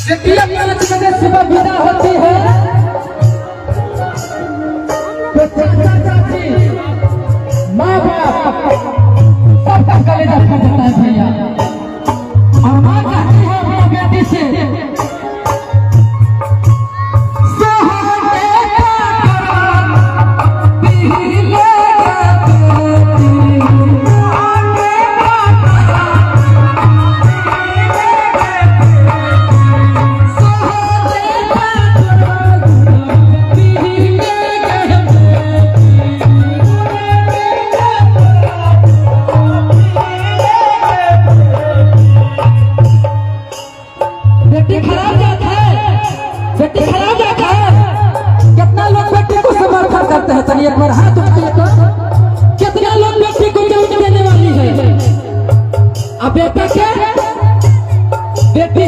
बेटियां 5 बजे सुबह विदा होती है तो चाचा चाची माँ बाप सबका कलेजा फट जाता है भैया। और माँ कहती है अपनी बेटी से बेटी खराब जाता है, बेटी खराब जाता है। कितना लोग बेटी को समर्थन करते हैं? चलिए एक बार हाथ उठाइए तो कितना लोग बेटी को जन्म देने वाली है। अब बेटा क्या बेटी